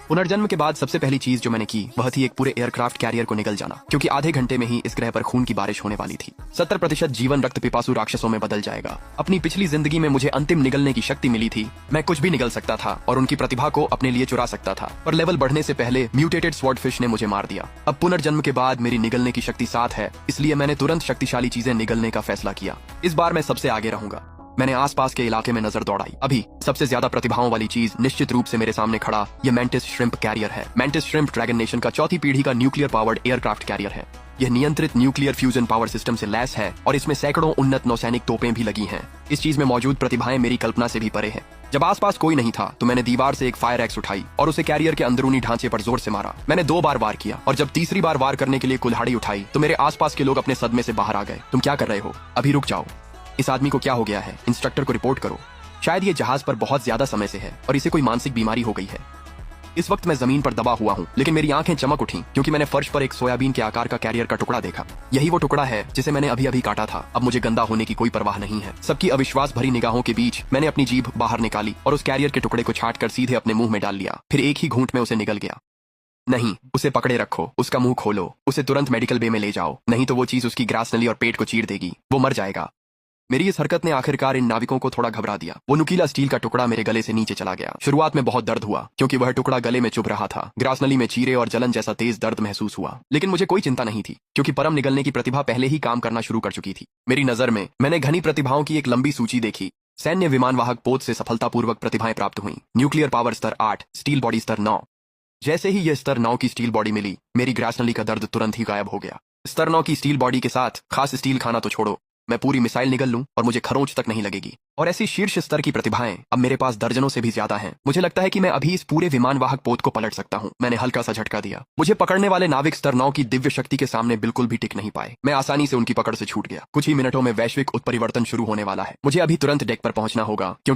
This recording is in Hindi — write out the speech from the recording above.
पुनर्जन्म के बाद सबसे पहली चीज जो मैंने की वह थी एक पूरे एयरक्राफ्ट कैरियर को निगल जाना, क्योंकि आधे घंटे में ही इस ग्रह पर खून की बारिश होने वाली थी। 70% जीवन रक्त पिपासु राक्षसों में बदल जाएगा। अपनी पिछली जिंदगी में मुझे अंतिम निगलने की शक्ति मिली थी। मैं कुछ भी निगल सकता था और उनकी प्रतिभा को अपने लिए चुरा सकता था, पर लेवल बढ़ने से पहले म्यूटेटेड स्वॉर्डफिश ने मुझे मार दिया। अब पुनर्जन्म के बाद मेरी निगलने की शक्ति 7 है, इसलिए मैंने तुरंत शक्तिशाली चीजें निगलने का फैसला किया। इस बार मैं सबसे आगे रहूंगा। मैंने आसपास के इलाके में नजर दौड़ाई। अभी सबसे ज्यादा प्रतिभाओं वाली चीज निश्चित रूप से मेरे सामने खड़ा ये मैंटिस श्रिम्प कैरियर है। मैंटिस श्रिम्प ड्रैगन नेशन का चौथी पीढ़ी का न्यूक्लियर पावर्ड एयरक्राफ्ट कैरियर है। यह नियंत्रित न्यूक्लियर फ्यूजन पावर सिस्टम से लैस है और इसमें सैकड़ों उन्नत नौसैनिक तोपें भी लगी हैं। इस चीज में मौजूद प्रतिभाएं मेरी कल्पना से भी परे हैं। जब आसपास कोई नहीं था तो मैंने दीवार से एक फायर एक्स उठाई और उसे कैरियर के अंदरूनी ढांचे पर जोर से मारा। मैंने 2 बार वार किया और जब तीसरी बार वार करने के लिए कुल्हाड़ी उठाई तो मेरे आसपास के लोग अपने सदमे से बाहर आ गए। तुम क्या कर रहे हो? अभी रुक जाओ। इस आदमी को क्या हो गया है? इंस्ट्रक्टर को रिपोर्ट करो। शायद ये जहाज पर बहुत ज्यादा समय से है और इसे कोई मानसिक बीमारी हो गई है। इस वक्त मैं जमीन पर दबा हुआ हूँ, लेकिन मेरी आंखें चमक उठी क्योंकि मैंने फर्श पर एक सोयाबीन के आकार का कैरियर का टुकड़ा देखा। यही वो टुकड़ा है जिसे मैंने अभी अभी काटा था। अब मुझे गंदा होने की कोई परवाह नहीं है। सबकी अविश्वास भरी निगाहों के बीच मैंने अपनी जीभ बाहर निकाली और उस कैरियर के टुकड़े को छाट कर सीधे अपने मुंह में डाल लिया। फिर एक ही घूंट में उसे निगल गया। नहीं, उसे पकड़े रखो, उसका मुंह खोलो, उसे तुरंत मेडिकल बे में ले जाओ, नहीं तो वो चीज उसकी ग्रास नली और पेट को चीर देगी। वो मर जाएगा। मेरी इस हरकत ने आखिरकार इन नाविकों को थोड़ा घबरा दिया। वो नुकीला स्टील का टुकड़ा मेरे गले से नीचे चला गया। शुरुआत में बहुत दर्द हुआ क्योंकि वह टुकड़ा गले में चुभ रहा था। ग्रास नली में चीरे और जलन जैसा तेज दर्द महसूस हुआ, लेकिन मुझे कोई चिंता नहीं थी क्योंकि परम निगलने की प्रतिभा पहले ही काम करना शुरू कर चुकी थी। मेरी नजर में मैंने घनी प्रतिभाओं की एक लंबी सूची देखी। सैन्य विमानवाहक पोत से सफलतापूर्वक प्रतिभाएं प्राप्त हुई। न्यूक्लियर पावर स्तर 8, स्टील बॉडी स्तर 9। जैसे ही यह स्तर 9 की स्टील बॉडी मिली, मेरी ग्रास नली का दर्द तुरंत ही गायब हो गया। स्तर 9 की स्टील बॉडी के साथ खास स्टील खाना तो छोड़ो, मैं पूरी मिसाइल निगल लूं और मुझे खरोंच तक नहीं लगेगी। और ऐसी शीर्ष स्तर की प्रतिभाएं अब मेरे पास दर्जनों से भी ज्यादा हैं। मुझे लगता है कि मैं अभी इस पूरे विमानवाहक पोत को पलट सकता हूं। मैंने हल्का सा झटका दिया। मुझे पकड़ने वाले नाविक स्तर 9 की दिव्य शक्ति के सामने बिल्कुल भी टिक नहीं पाए। मैं आसानी से उनकी पकड़ से छूट गया। कुछ ही मिनटों में वैश्विक उत्परिवर्तन शुरू होने वाला है। मुझे अभी तुरंत डेक पर पहुंचना होगा क्योंकि